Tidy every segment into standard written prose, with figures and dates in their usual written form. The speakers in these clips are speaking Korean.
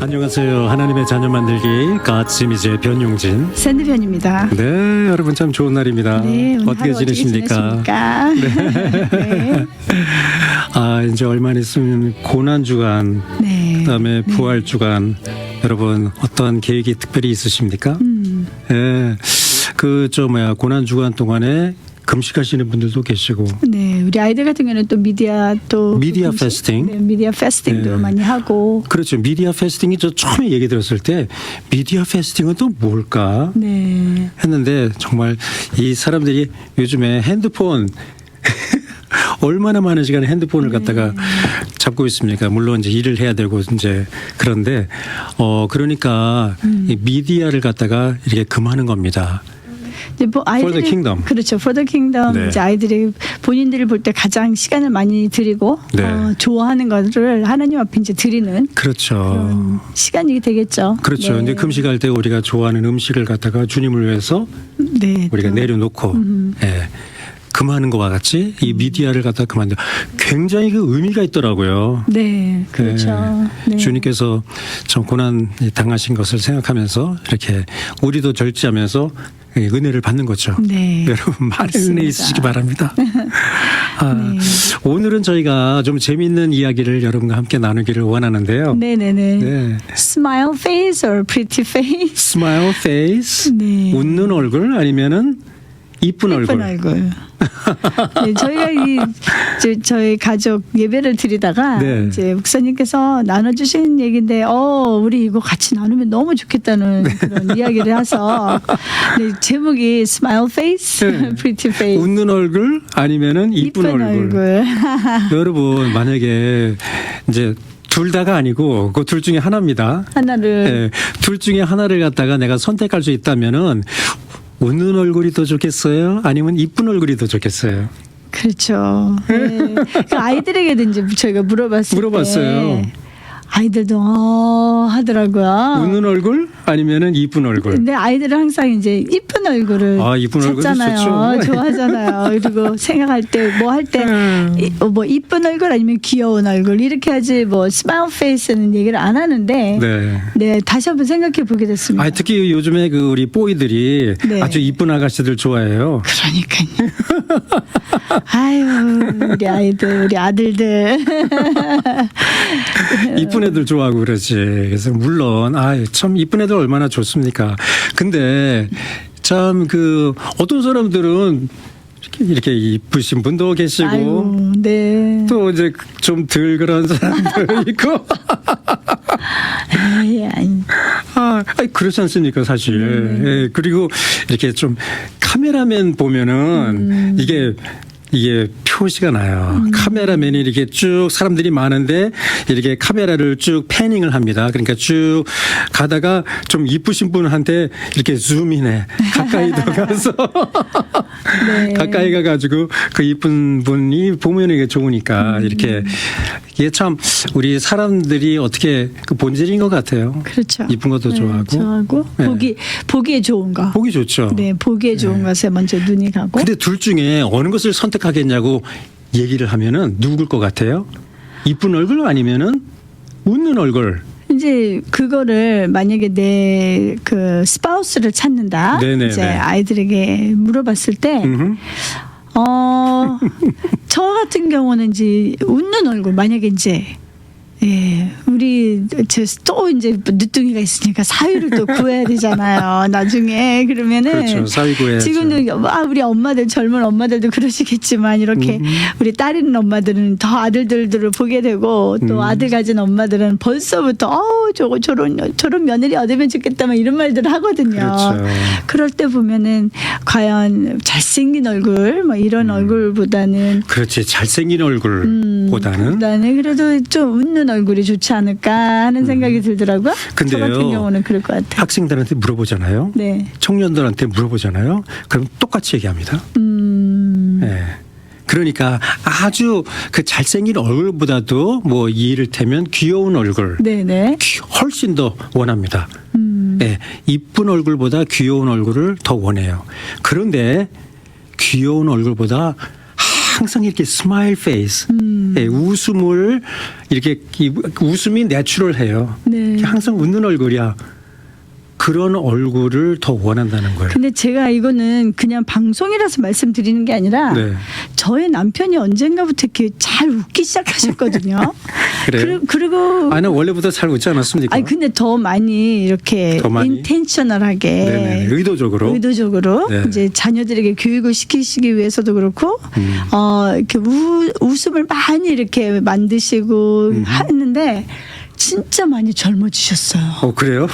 안녕하세요. 하나님의 자녀 만들기 God's Image의 변용진. 샌드변입니다. 네, 여러분 참 좋은 날입니다. 네, 오늘 어떻게 하루 지내십니까? 네. 아, 이제 얼마 있으면 고난 주간, 네. 그다음에 부활 주간. 여러분 어떤 계획이 특별히 있으십니까? 예, 고난 주간 동안에 금식하시는 분들도 계시고. 네, 우리 아이들 같은 경우는 또 미디어 패스팅. 네, 미디어 패스팅도 네. 많이 하고. 그렇죠. 미디어 패스팅이 저 처음에 얘기 들었을 때 미디어 패스팅은 또 뭘까? 네. 했는데 정말 이 사람들이 요즘에 핸드폰 얼마나 많은 시간을 핸드폰을 갖다가 잡고 있습니까? 물론 이제 일을 해야 되고 이제 그런데 그러니까 이 미디어를 갖다가 이렇게 금하는 겁니다. 이제 뭐 For the kingdom. 그렇죠. For the kingdom. 네. 이제 아이들이 본인들을 볼 때 가장 시간을 많이 들이고 네. 좋아하는 것을 하나님 앞에 이제 드리는 그렇죠. 그런 시간이 되겠죠. 그렇죠. 네. 이제 금식할 때 우리가 좋아하는 음식을 갖다가 주님을 위해서 네. 우리가 또. 내려놓고 예. 금하는 것과 같이 이 미디어를 갖다 금하는데 굉장히 그 의미가 있더라고요. 네. 그렇죠. 네. 네. 주님께서 좀 고난 당하신 것을 생각하면서 이렇게 우리도 절제하면서 은혜를 받는 거죠. 네. 여러분 많은 맞습니다. 은혜 있으시기 바랍니다. 아, 네. 오늘은 저희가 좀 재미있는 이야기를 여러분과 함께 나누기를 원하는데요. 네네네. 네. Smile face or pretty face? 스마일 페이스, 네. 웃는 얼굴 아니면은 이쁜 얼굴. 예쁜 얼굴. 네, 저희가 저희 가족 예배를 드리다가 네. 이제 목사님께서 나눠주신 얘기인데, 우리 이거 같이 나누면 너무 좋겠다는 그런 이야기를 해서 네, 제목이 Smile Face, 네. Pretty Face. 웃는 얼굴 아니면은 이쁜 얼굴. 여러분 만약에 이제 둘 다가 아니고 그 둘 중에 하나입니다. 하나를 네, 둘 중에 하나를 갖다가 내가 선택할 수 있다면은 웃는 얼굴이 더 좋겠어요? 아니면 이쁜 얼굴이 더 좋겠어요? 그렇죠. 네. 그 아이들에게도 이제 저희가 물어봤어요. 때 아이들도 하더라고요. 웃는 얼굴 아니면은 이쁜 얼굴. 근데 아이들은 항상 이제 이쁜 얼굴을 이쁜 얼굴이 찾잖아요. 좋죠. 좋아하잖아요. 그리고 생각할 때 뭐 할 때 뭐 이쁜 얼굴 아니면 귀여운 얼굴 이렇게 하지 뭐 스마일 페이스는 얘기를 안 하는데 네, 다시 한번 생각해 보게 됐습니다. 특히 요즘에 그 우리 보이들이 네. 아주 이쁜 아가씨들 좋아해요. 그러니까요. 아유, 우리 아이들, 우리 아들들. 이쁜 애들 좋아하고 그러지. 그래서 물론 참 이쁜 애들 얼마나 좋습니까? 근데 참 그 어떤 사람들은 이렇게 이쁘신 분도 계시고 아유, 네. 또 이제 좀 덜 그런 사람도 있고. 아니. 그렇지 않습니까, 사실. 예, 그리고 이렇게 좀 카메라맨 보면은 이게 표시가 나요. 카메라맨이 이렇게 쭉 사람들이 많은데 이렇게 카메라를 쭉 패닝을 합니다. 그러니까 쭉 가다가 좀 이쁘신 분한테 이렇게 줌인해. 가까이 더 가서. 네. 가까이 가가지고 그 이쁜 분이 보면 이게 좋으니까 이렇게 이게 참 우리 사람들이 어떻게 그 본질인 것 같아요. 그렇죠. 이쁜 것도 좋아하고. 좋아하고 네. 보기에 좋은 거. 보기 좋죠. 네, 보기에 좋은 것에 먼저 눈이 가고. 근데 둘 중에 어느 것을 선택하겠냐고 얘기를 하면은 누굴 것 같아요? 이쁜 얼굴 아니면은 웃는 얼굴? 이제 그거를 만약에 내 그 스파우스를 찾는다. 네네네. 이제 아이들에게 물어봤을 때, 저 같은 경우는 이제 웃는 얼굴 만약에 이제. 예, 우리 또 이제 늦둥이가 있으니까 사위를 또 구해야 되잖아요. 나중에 그러면은 그렇죠. 사위 구해야죠. 지금도 우리 엄마들 젊은 엄마들도 그러시겠지만 이렇게 우리 딸 있는 엄마들은 더 아들들을 보게 되고 또 아들 가진 엄마들은 벌써부터 저런 며느리 얻으면 좋겠다만 이런 말들을 하거든요. 그렇죠. 그럴 때 보면은 과연 잘생긴 얼굴 뭐 이런 얼굴보다는 그렇지. 잘생긴 얼굴보다는. 그래도 좀 웃는 얼굴이 좋지 않을까 하는 생각이 들더라고요. 근데요, 저 같은 경우는 그럴 것 같아요. 학생들한테 물어보잖아요. 네. 청년들한테 물어보잖아요. 그럼 똑같이 얘기합니다. 네. 그러니까 아주 그 잘생긴 얼굴보다도 뭐 이를테면 귀여운 얼굴. 네네. 훨씬 더 원합니다. 네, 이쁜 얼굴보다 귀여운 얼굴을 더 원해요. 그런데 귀여운 얼굴보다 항상 이렇게 스마일 페이스, 예, 웃음을 이렇게 웃음이 내추럴해요. 네. 항상 웃는 얼굴이야. 그런 얼굴을 더 원한다는 거예요. 근데 제가 이거는 그냥 방송이라서 말씀드리는 게 아니라 네. 저의 남편이 언젠가부터 이렇게 잘 웃기 시작하셨거든요. 그래요? 그리고 아니 원래부터 잘 웃지 않았습니까? 아니 근데 더 많이 이렇게 더 많이? 인텐셔널하게 네네. 의도적으로. 네. 이제 자녀들에게 교육을 시키시기 위해서도 그렇고 이렇게 웃음을 많이 이렇게 만드시고 하는데 진짜 많이 젊어지셨어요. 그래요?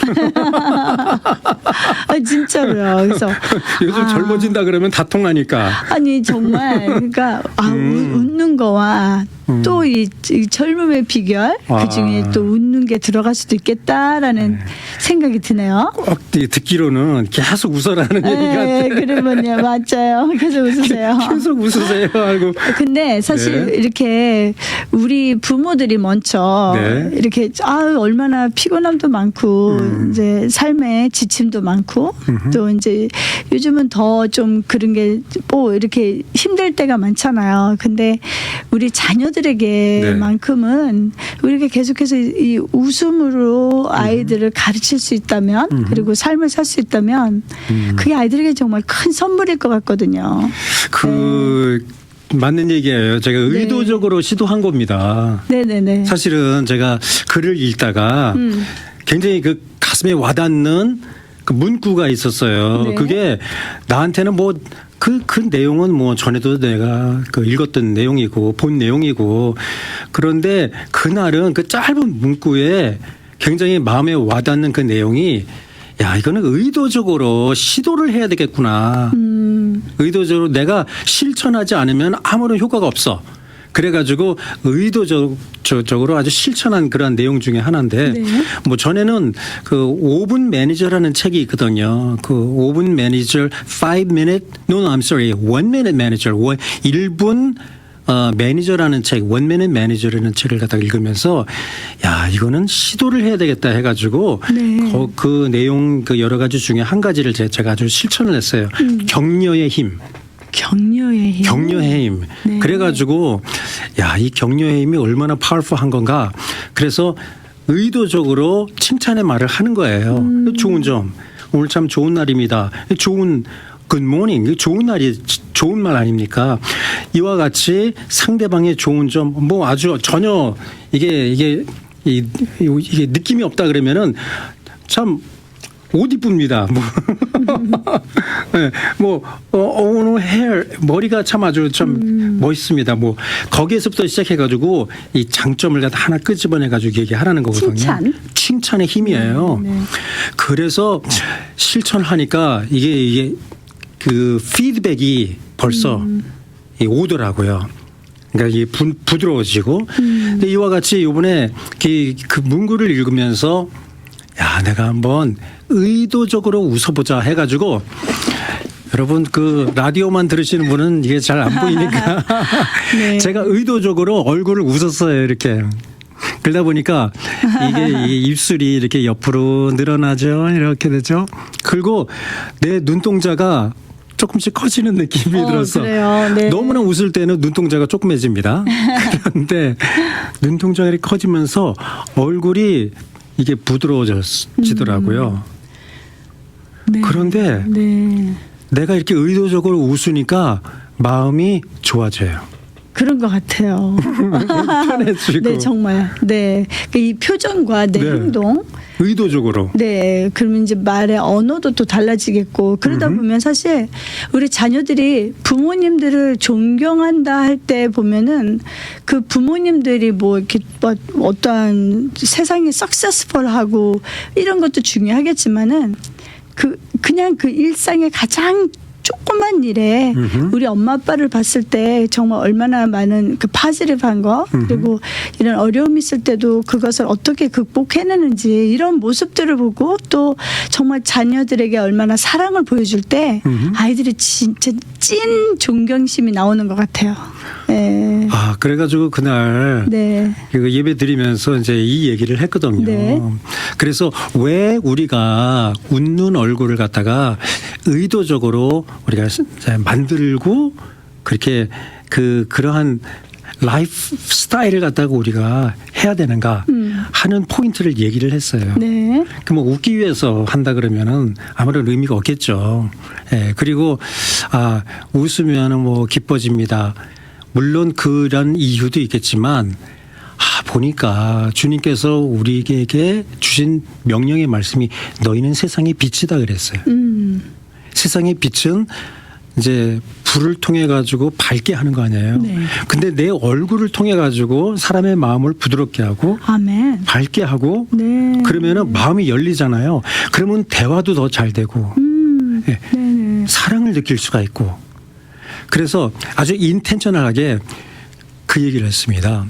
진짜로요. 그래서 요즘 젊어진다 그러면 다 통하니까. 아니 정말 그러니까 웃는 거와 또 이 젊음의 비결 그 중에 또 웃는 게 들어갈 수도 있겠다라는 생각이 드네요. 꼭 듣기로는 계속 웃어라는 얘기가 네, 그러면요 맞아요. 계속 웃으세요. 계속 웃으세요. 하고. 근데 사실 네. 이렇게 우리 부모들이 먼저 네. 이렇게 얼마나 피곤함도 많고 이제 삶에 지침도 많고 또 이제 요즘은 더 좀 그런 게 뭐 이렇게 힘들 때가 많잖아요. 근데 우리 자녀들에게만큼은 우리가 계속해서 이 웃음으로 아이들을 가르칠 수 있다면 그리고 삶을 살 수 있다면 그게 아이들에게 정말 큰 선물일 것 같거든요. 맞는 얘기예요. 제가 의도적으로 시도한 겁니다. 네네네. 사실은 제가 글을 읽다가 굉장히 그 가슴에 와닿는 그 문구가 있었어요. 네. 그게 나한테는 뭐 그 내용은 뭐 전에도 내가 그 읽었던 내용이고 본 내용이고 그런데 그날은 그 짧은 문구에 굉장히 마음에 와닿는 그 내용이 야, 이거는 의도적으로 시도를 해야 되겠구나. 의도적으로 내가 실천하지 않으면 아무런 효과가 없어. 그래가지고 의도적으로 아주 실천한 그런 내용 중에 하나인데 네. 뭐 전에는 그 5분 매니저라는 책이 있거든요. 그 5분 매니저 5-minute no I'm sorry 1-minute manager 1분 매니저라는 책, 원맨의 매니저라는 책을 갖다가 읽으면서 야 이거는 시도를 해야 되겠다 해가지고 네. 그 내용 그 여러 가지 중에 한 가지를 제가 아주 실천을 했어요. 격려의 힘. 격려의 힘. 격려의 힘. 네. 그래가지고 야 이 격려의 힘이 얼마나 파워풀한 건가. 그래서 의도적으로 칭찬의 말을 하는 거예요. 좋은 점. 오늘 참 좋은 날입니다. 좋은 굿모닝. 좋은 날이 좋은 말 아닙니까? 이와 같이 상대방의 좋은 점 뭐 아주 전혀 이게 느낌이 없다 그러면은 참 옷 이쁩니다. 네, 오늘 머리가 참 아주 참 멋있습니다. 뭐 거기에서부터 시작해가지고 이 장점을 갖다 하나 끄집어내가지고 얘기하라는 거거든요. 칭찬의 힘이에요. 네. 그래서 실천하니까 이게 그 피드백이 벌써 오더라고요. 그러니까 이게 부드러워지고. 근데 이와 같이 이번에 그 문구를 읽으면서 야, 내가 한번 의도적으로 웃어보자 해가지고 여러분 그 라디오만 들으시는 분은 이게 잘 안 보이니까 네. 제가 의도적으로 얼굴을 웃었어요. 이렇게. 그러다 보니까 이게 이 입술이 이렇게 옆으로 늘어나죠. 이렇게 되죠. 그리고 내 눈동자가 조금씩 커지는 느낌이 들어서 그래요? 네. 너무나 웃을 때는 눈동자가 조그매집니다. 그런데 눈동자가 이렇게 커지면서 얼굴이 이게 부드러워지더라고요. 네. 그런데 네. 내가 이렇게 의도적으로 웃으니까 마음이 좋아져요. 그런 것 같아요. 편해지고. 네, 정말. 네. 이 표정과 내 네. 행동. 의도적으로. 네. 그러면 이제 말의 언어도 또 달라지겠고 그러다 보면 사실 우리 자녀들이 부모님들을 존경한다 할 때 보면은 그 부모님들이 뭐 이렇게 뭐 어떠한 세상이 석세스풀하고 이런 것도 중요하겠지만은 그냥 그 일상의 가장 조그만 일에 우리 엄마 아빠를 봤을 때 정말 얼마나 많은 그 파지티브한 거 그리고 이런 어려움이 있을 때도 그것을 어떻게 극복해내는지 이런 모습들을 보고 또 정말 자녀들에게 얼마나 사랑을 보여줄 때 아이들이 진짜 찐 존경심이 나오는 것 같아요. 네. 아, 그래가지고 그날 네. 그 예배 드리면서 이제 이 얘기를 했거든요. 네. 그래서 왜 우리가 웃는 얼굴을 갖다가 의도적으로 우리가 만들고 그렇게 그러한 라이프 스타일을 갖다가 우리가 해야 되는가 하는 포인트를 얘기를 했어요. 네. 그 뭐 웃기 위해서 한다 그러면은 아무런 의미가 없겠죠. 예. 그리고 웃으면은 뭐 기뻐집니다. 물론 그런 이유도 있겠지만 보니까 주님께서 우리에게 주신 명령의 말씀이 너희는 세상의 빛이다 그랬어요. 세상의 빛은 이제 불을 통해 가지고 밝게 하는 거 아니에요. 네. 근데 내 얼굴을 통해 가지고 사람의 마음을 부드럽게 하고 아멘. 밝게 하고 네. 그러면은 마음이 열리잖아요. 그러면 대화도 더 잘 되고 예. 네네. 사랑을 느낄 수가 있고 그래서 아주 인텐셔널하게 그 얘기를 했습니다.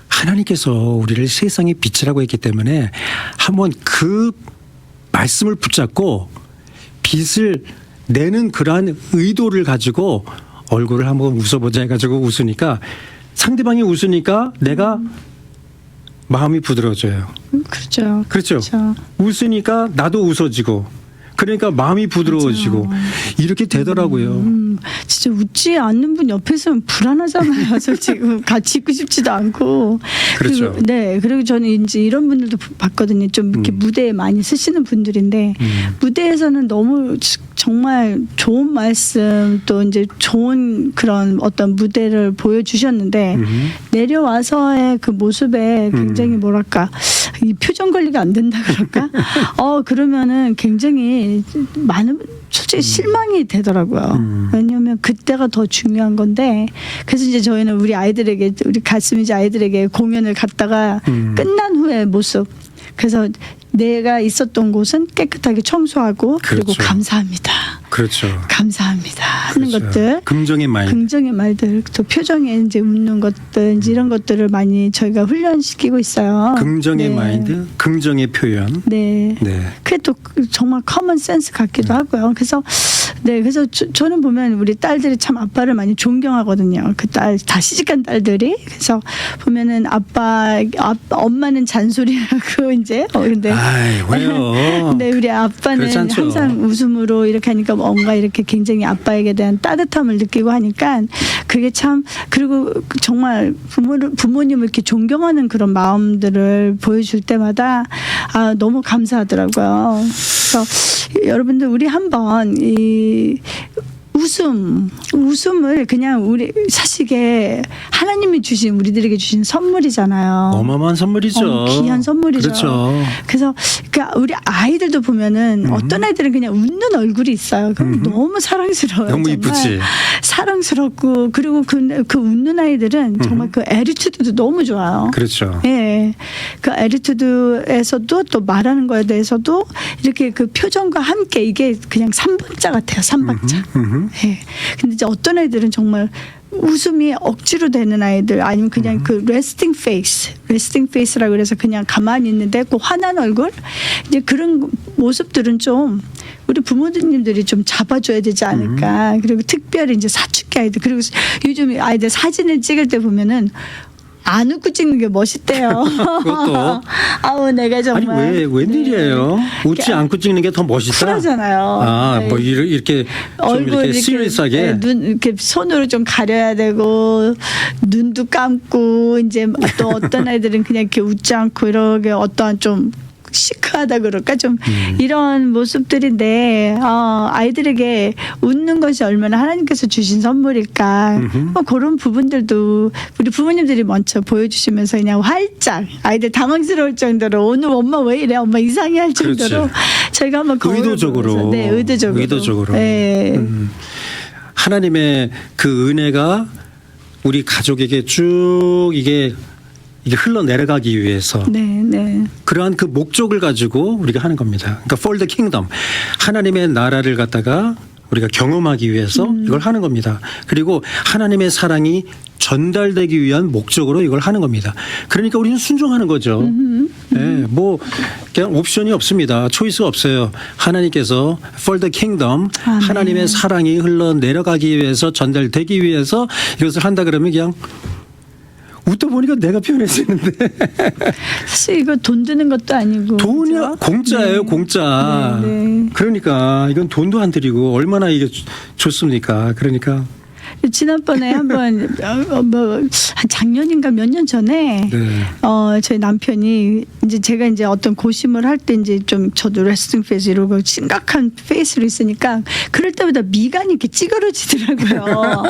하나님께서 우리를 세상의 빛이라고 했기 때문에 한번 그 말씀을 붙잡고 빛을 내는 그러한 의도를 가지고 얼굴을 한번 웃어보자 해가지고 웃으니까 상대방이 웃으니까 내가 마음이 부드러워져요. 그렇죠. 그렇죠. 그렇죠. 웃으니까 나도 웃어지고 그러니까 마음이 부드러워지고 이렇게 되더라고요. 진짜 웃지 않는 분 옆에 있으면 불안하잖아요. 솔직히 같이 있고 싶지도 않고. 그렇죠. 그리고, 네. 그리고 저는 이제 이런 분들도 봤거든요. 좀 이렇게 무대에 많이 쓰시는 분들인데 무대에서는 너무 정말 좋은 말씀 또 이제 좋은 그런 어떤 무대를 보여주셨는데 내려와서의 그 모습에 굉장히 뭐랄까 이 표정 관리가 안 된다 그럴까? 그러면은 굉장히 많은 솔직히 실망이 되더라고요. 왜냐하면 그때가 더 중요한 건데 그래서 이제 저희는 우리 가슴이지 아이들에게 공연을 갔다가 끝난 후의 모습 그래서 내가 있었던 곳은 깨끗하게 청소하고 그리고 그렇죠. 감사합니다. 그렇죠. 감사합니다 하는 그렇죠. 것들 긍정의 마인드. 긍정의 말들 또 표정에 이제 웃는 것들 이제 이런 것들을 많이 저희가 훈련시키고 있어요. 긍정의 네. 마인드, 긍정의 표현. 네. 네. 그게 또 정말 커먼 센스 같기도 하고요. 그래서 그래서 저는 보면 우리 딸들이 참 아빠를 많이 존경하거든요. 그 딸 다 시집간 딸들이 그래서 보면은 엄마는 잔소리하고 이제 근데 아이, 왜요? 근데 우리 아빠는 그렇지 않죠. 항상 웃음으로 이렇게 하니까 뭔가 이렇게 굉장히 아빠에게 대한 따뜻함을 느끼고 하니까 그게 참 그리고 정말 부모님을 이렇게 존경하는 그런 마음들을 보여줄 때마다 너무 감사하더라고요. 그래서 여러분들 우리 한번 이 웃음을 그냥 우리 사실 이게 하나님이 주신 우리들에게 주신 선물이잖아요. 어마어마한 선물이죠. 귀한 선물이죠. 그렇죠. 그래서 그러니까 우리 아이들도 보면은 어떤 아이들은 그냥 웃는 얼굴이 있어요. 그럼 너무 사랑스러워요. 너무 정말. 이쁘지. 사랑스럽고 그리고 그 웃는 아이들은 정말 그 애티튜드도 너무 좋아요. 그렇죠. 예, 그 애티튜드에서도 또 말하는 거에 대해서도 이렇게 그 표정과 함께 이게 그냥 3박자 같아요. 3박자. 예. 근데 이제 어떤 애들은 정말 웃음이 억지로 되는 아이들 아니면 그냥 그 레스팅 페이스라고 그래서 그냥 가만히 있는데 그 화난 얼굴 이제 그런 모습들은 좀 우리 부모님들이 좀 잡아줘야 되지 않을까. 그리고 특별히 이제 사춘기 아이들 그리고 요즘 아이들 사진을 찍을 때 보면은 안 웃고 찍는 게 멋있대요. 그것도. 아우 내가 아니 정말 웬일이에요? 웃지 않고 찍는 게 더 멋있다. 쿨하잖아요. 뭐 이렇게 좀 이렇게 시리어스하게 눈 이렇게 손으로 좀 가려야 되고 눈도 감고 이제 또 어떤 아이들은 그냥 이렇게 웃지 않고 이렇게 어떠한 좀 시크하다 그럴까 좀 이런 모습들인데 아이들에게 웃는 것이 얼마나 하나님께서 주신 선물일까 그런 부분들도 우리 부모님들이 먼저 보여주시면서 그냥 활짝 아이들 당황스러울 정도로 오늘 엄마 왜 이래 엄마 이상해 할 정도로 그렇지. 저희가 한번 의도적으로 의도적으로 네. 하나님의 그 은혜가 우리 가족에게 쭉 이게 흘러내려가기 위해서 네. 그러한 그 목적을 가지고 우리가 하는 겁니다. 그러니까 for the kingdom 하나님의 나라를 갖다가 우리가 경험하기 위해서 이걸 하는 겁니다. 그리고 하나님의 사랑이 전달되기 위한 목적으로 이걸 하는 겁니다. 그러니까 우리는 순종하는 거죠. 네, 뭐 그냥 옵션이 없습니다. 초이스가 없어요. 하나님께서 for the kingdom 아멘. 하나님의 사랑이 흘러내려가기 위해서 전달되기 위해서 이것을 한다 그러면 그냥 웃다 보니까 내가 표현할 수 있는데 사실 이거 돈 드는 것도 아니고 돈이 그렇죠? 공짜예요. 네. 공짜. 네. 그러니까 이건 돈도 안 들이고 얼마나 이게 좋습니까. 그러니까 지난번에 한번 작년인가 몇 년 전에 네. 저희 남편이 이제 제가 이제 어떤 고심을 할 때 이제 좀 저도 레스팅 페이스 이러고 심각한 페이스로 있으니까 그럴 때마다 미간이 이렇게 찌그러지더라고요.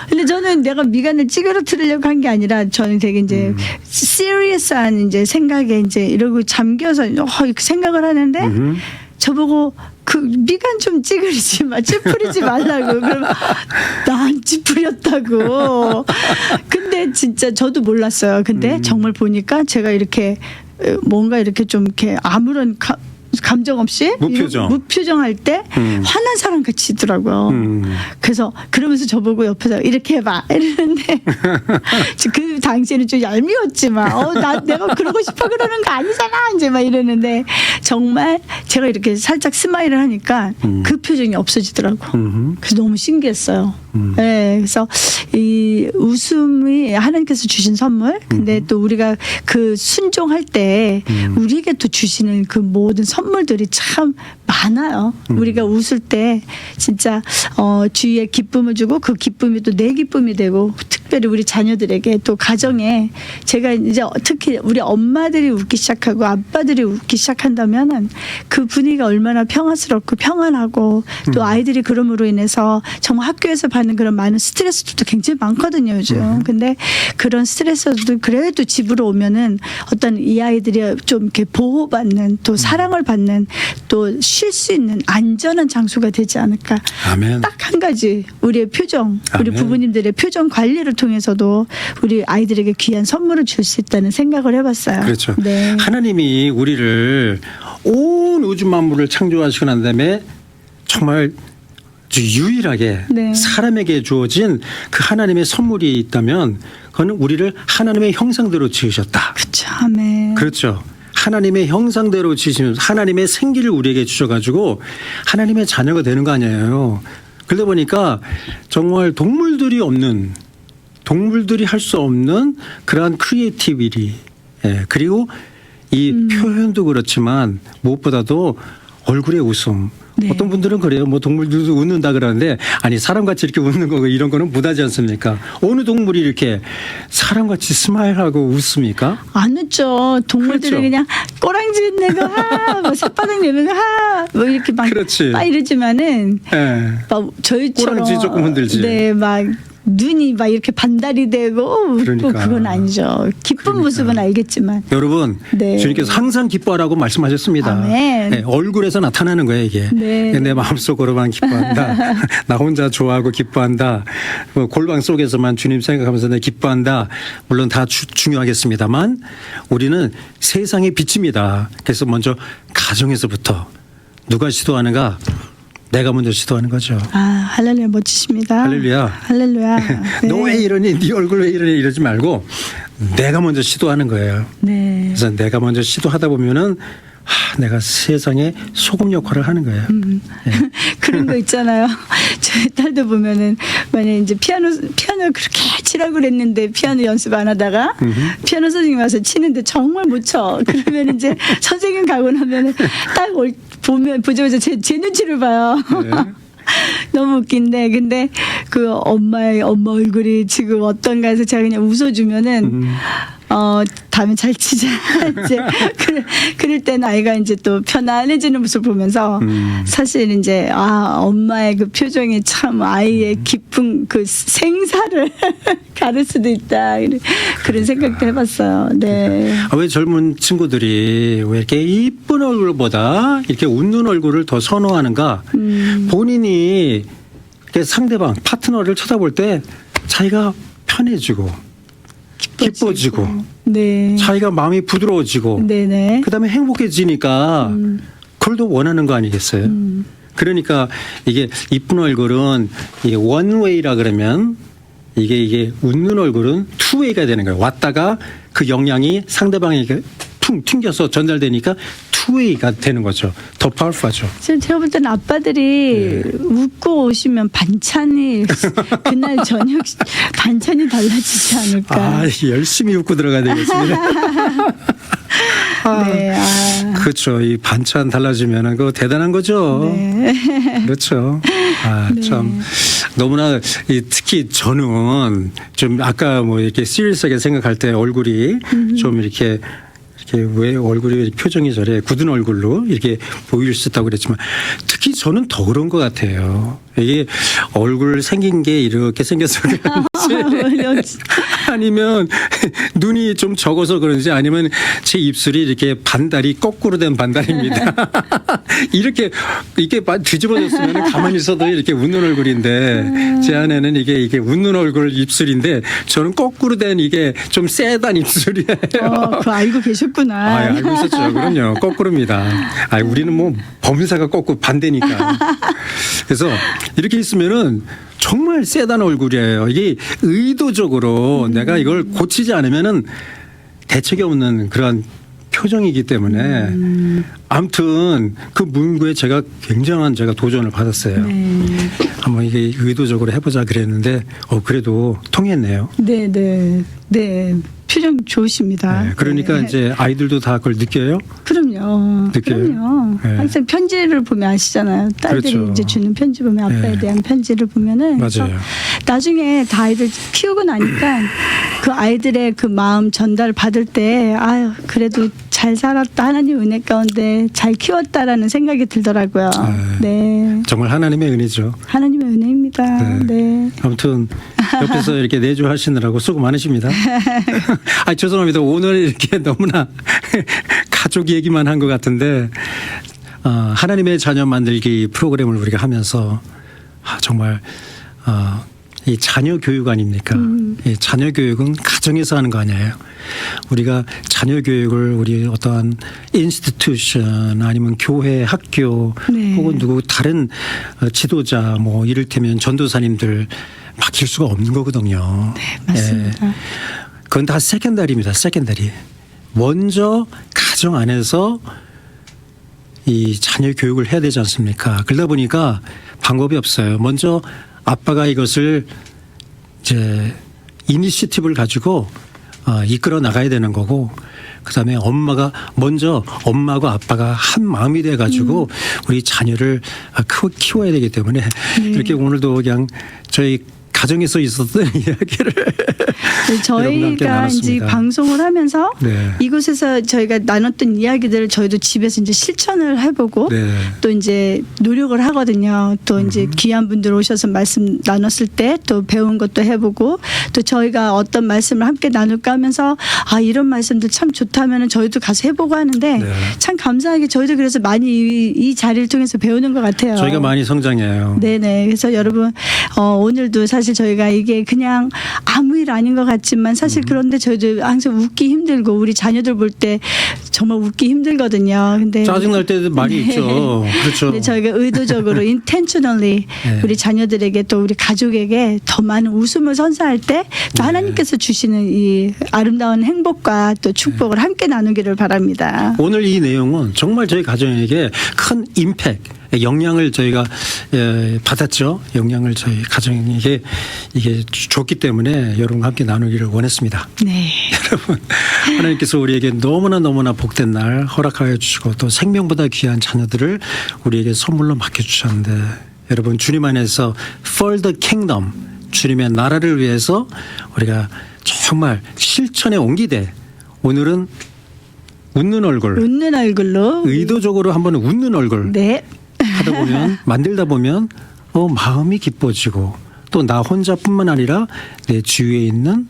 근데 저는 내가 미간을 찌그러뜨리려고 한 게 아니라 저는 되게 이제 시리어스한 이제 생각에 이제 이러고 잠겨서 이렇게 생각을 하는데 저보고 그 미간 좀 찌그리지 마, 찌푸리지 말라고. 그러면 나 안 찌푸렸다고. 근데 진짜 저도 몰랐어요. 근데 정말 보니까 제가 이렇게 뭔가 이렇게 좀 이렇게 아무런 감정 없이 무표정. 무표정할 때 화난 사람 같이 있더라고요. 그래서 그러면서 저보고 옆에서 이렇게 해봐 이러는데 그 당시에는 좀 얄미웠지만 내가 그러고 싶어 그러는 거 아니잖아 이제 막 이러는데 정말 제가 이렇게 살짝 스마일을 하니까 그 표정이 없어지더라고. 그래서 너무 신기했어요. 네, 그래서 이 웃음이 하나님께서 주신 선물. 근데 또 우리가 그 순종할 때 우리에게 또 주시는 그 모든 선물들이 참 많아요. 우리가 웃을 때 진짜 주위에 기쁨을 주고 그 기쁨이 또 내 기쁨이 되고 특별히 우리 자녀들에게 또 가정에 제가 이제 특히 우리 엄마들이 웃기 시작하고 아빠들이 웃기 시작한다면은 그 분위기가 얼마나 평화스럽고 평안하고 또 아이들이 그럼으로 인해서 정말 학교에서 받는 그런 많은 스트레스도 굉장히 많거든요 요즘. 근데 그런 스트레스도 그래도 집으로 오면은 어떤 이 아이들이 좀 이렇게 보호받는 또 사랑을 받는 또 쉴 수 있는 안전한 장소가 되지 않을까. 아멘. 딱 한 가지 우리의 표정, 우리 아멘. 부부님들의 표정 관리를 통해서도 우리 아이들에게 귀한 선물을 줄 수 있다는 생각을 해봤어요. 그렇죠. 네. 하나님이 우리를 온 우주 만물을 창조하시고 난 다음에 정말 아주 유일하게 네. 사람에게 주어진 그 하나님의 선물이 있다면 그거는 우리를 하나님의 형상대로 지으셨다. 그렇죠. 아멘. 그렇죠. 하나님의 형상대로 지으시면서 하나님의 생기를 우리에게 주셔가지고 하나님의 자녀가 되는 거 아니에요. 그러다 보니까 정말 동물들이 할 수 없는 그러한 크리에이티비티, 그리고 이 표현도 그렇지만 무엇보다도 얼굴의 웃음. 네. 어떤 분들은 그래요. 뭐 동물들도 웃는다 그러는데 아니 사람같이 이렇게 웃는 거 이런 거는 못하지 않습니까? 어느 동물이 이렇게 사람같이 스마일하고 웃습니까? 안 웃죠. 동물들은 그렇죠. 그냥 꼬랑지 내고 뭐 새바닥 내면 뭐 이렇게 그렇지. 막 이러지만은 예. 막 저희처럼 꼬랑지 조금 흔들지. 네, 막 눈이 막 이렇게 반달이 되고 그러니까. 그건 아니죠. 기쁜 모습은 알겠지만. 여러분, 네. 주님께서 항상 기뻐하라고 말씀하셨습니다. 아멘. 네, 얼굴에서 나타나는 거예요, 이게. 네. 내 마음속으로만 기뻐한다. 나 혼자 좋아하고 기뻐한다. 뭐 골방 속에서만 주님 생각하면서 내 기뻐한다. 물론 다 중요하겠습니다만 우리는 세상의 빛입니다. 그래서 먼저 가정에서부터 누가 시도하는가? 내가 먼저 시도하는 거죠. 아, 할렐루야 멋지십니다. 할렐루야. 할렐루야. 네. 너 왜 이러니? 네 얼굴 왜 이러니? 이러지 말고 내가 먼저 시도하는 거예요. 네. 그래서 내가 먼저 시도하다 보면은 내가 세상에 소금 역할을 하는 거예요. 그런 거 있잖아요. 저희 딸도 보면은 만약에 이제 피아노를 그렇게 치라고 그랬는데 피아노 연습 안 하다가 피아노 선생님 와서 치는데 정말 못 쳐. 그러면 이제 선생님 가고 나면은 딱 보자마자 제 눈치를 봐요. 네. 너무 웃긴데 근데 그 엄마 얼굴이 지금 어떤가 해서 제가 그냥 웃어주면은 다음에 잘 치자. 이제 그럴 때는 아이가 이제 또 편안해지는 모습을 보면서 사실 이제 엄마의 그 표정이 참 아이의 깊은 그 생사를 가를 수도 있다. 그런 생각도 해봤어요. 네. 왜 젊은 친구들이 왜 이렇게 이쁜 얼굴보다 이렇게 웃는 얼굴을 더 선호하는가? 본인이 이렇게 상대방 파트너를 쳐다볼 때 자기가 편해지고 기뻐지고 네. 자기가 마음이 부드러워지고 네네. 그다음에 행복해지니까 그걸 더 원하는 거 아니겠어요? 그러니까 이게 이쁜 얼굴은 이게 원웨이라 그러면 이게 웃는 얼굴은 투웨이가 되는 거예요. 왔다가 그 영향이 상대방에게 퉁 튕겨서 전달되니까 투웨이가 되는 거죠. 더 파워풀하죠. 제가 볼 때는 아빠들이 웃고 오시면 반찬이 그날 저녁 반찬이 달라지지 않을까. 열심히 웃고 들어가야 되겠습니다. 네. 그렇죠. 이 반찬 달라지면 그거 대단한 거죠. 네. 그렇죠. 참 너무나 특히 저는 좀 아까 뭐 이렇게 시리어스하게 생각할 때 얼굴이 좀 이렇게 왜 얼굴이 표정이 저래 굳은 얼굴로 이렇게 보일 수 있다고 그랬지만 특히 저는 더 그런 것 같아요. 이게 얼굴 생긴 게 이렇게 생겨서 그런지 아니면 눈이 좀 적어서 그런지 아니면 제 입술이 이렇게 반달이 거꾸로 된 반달입니다. 이렇게 뒤집어졌으면 가만히 있어도 이렇게 웃는 얼굴인데 제 안에는 이게 웃는 얼굴 입술인데 저는 거꾸로 된 이게 좀 세단 입술이에요. 그거 알고 계셨구나. 알고 있었죠. 그럼요. 거꾸로입니다. 우리는 뭐 범사가 거꾸로 반대니까. 그래서 이렇게 있으면은 정말 세단 얼굴이에요. 이게 의도적으로 내가 이걸 고치지 않으면은 대책이 없는 그런 표정이기 때문에 아무튼 그 문구에 제가 굉장한 도전을 받았어요. 네. 한번 이게 의도적으로 해보자 그랬는데 그래도 통했네요. 네. 표정 좋으십니다. 네, 그러니까 네. 이제 아이들도 다 그걸 느껴요? 그럼요. 느껴요? 그럼요. 네. 항상 편지를 보면 아시잖아요. 딸들이 그렇죠. 이제 주는 편지 보면 아빠에 네. 대한 편지를 보면은 그래서 맞아요. 나중에 다 아이들 키우고 나니까 그 아이들의 그 마음 전달 받을 때 그래도 잘 살았다 하나님 은혜 가운데 잘 키웠다라는 생각이 들더라고요. 네. 정말 하나님의 은혜죠. 하나님의 은혜입니다. 네. 아무튼 옆에서 이렇게 내조하시느라고 수고 많으십니다. 죄송합니다. 오늘 이렇게 너무나 가족 얘기만 한 것 같은데 하나님의 자녀 만들기 프로그램을 우리가 하면서 정말 이 자녀 교육 아닙니까? 이 자녀 교육은 가정에서 하는 거 아니에요. 우리가 자녀 교육을 우리 어떠한 인스티튜션 아니면 교회, 학교 네. 혹은 누구 다른 지도자 뭐 이를테면 전도사님들 맡길 수가 없는 거거든요. 네, 맞습니다. 그건 다 세컨다리입니다. 세컨다리. 먼저 가정 안에서 이 자녀 교육을 해야 되지 않습니까? 그러다 보니까 방법이 없어요. 먼저 아빠가 이것을 이제 이니시티브를 가지고 이끌어 나가야 되는 거고 그다음에 엄마하고 아빠가 한 마음이 돼 가지고 우리 자녀를 키워야 되기 때문에 이렇게 오늘도 그냥 저희 가정에서 있었던 이야기를 여러분과 함께 저희가 나눴습니다. 이제 방송을 하면서 네. 이곳에서 저희가 나눴던 이야기들을 저희도 집에서 이제 실천을 해보고 네. 또 이제 노력을 하거든요. 또 이제 귀한 분들 오셔서 말씀 나눴을 때 또 배운 것도 해보고 또 저희가 어떤 말씀을 함께 나눌까 하면서 이런 말씀들 참 좋다면은 저희도 가서 해보고 하는데 네. 참 감사하게 저희도 그래서 많이 이 자리를 통해서 배우는 것 같아요. 저희가 많이 성장해요. 네네. 그래서 여러분 오늘도 사실 저희가 이게 그냥 아무 일 아닌 것 같지만 사실 그런데 저희도 항상 웃기 힘들고 우리 자녀들 볼 때 정말 웃기 힘들거든요. 근데 짜증날 때도 많이 있죠. 그렇죠. 근데 저희가 의도적으로 intentionally 네. 우리 자녀들에게 또 우리 가족에게 더 많은 웃음을 선사할 때 또 네. 하나님께서 주시는 이 아름다운 행복과 또 축복을 함께 나누기를 바랍니다. 오늘 이 내용은 정말 저희 가정에게 큰 임팩트, 영향을 저희가 받았죠. 영향을 저희 가정에게 이게 줬기 때문에 여러분과 함께 나누기를 원했습니다. 네. 여러분, 하나님께서 우리에게 너무나 복된 날 허락하여 주시고 또 생명보다 귀한 자녀들을 우리에게 선물로 맡겨주셨는데 여러분 주님 안에서 for the kingdom 주님의 나라를 위해서 우리가 정말 실천에 옮기되 오늘은 웃는 얼굴 웃는 얼굴로 의도적으로 한번 웃는 얼굴 네. 하다 보면 만들다 보면 마음이 기뻐지고 또 나 혼자뿐만 아니라 내 주위에 있는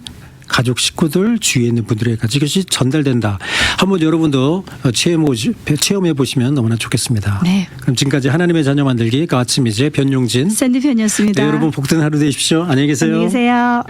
가족 식구들 주위에 있는 분들에게까지 이것이 전달된다. 한번 여러분도 체험해 보시면 너무나 좋겠습니다. 네. 그럼 지금까지 하나님의 자녀 만들기 가츠미즈의 변용진. 샌디 편이었습니다. 네, 여러분 복된 하루 되십시오. 안녕히 계세요. 안녕히 계세요.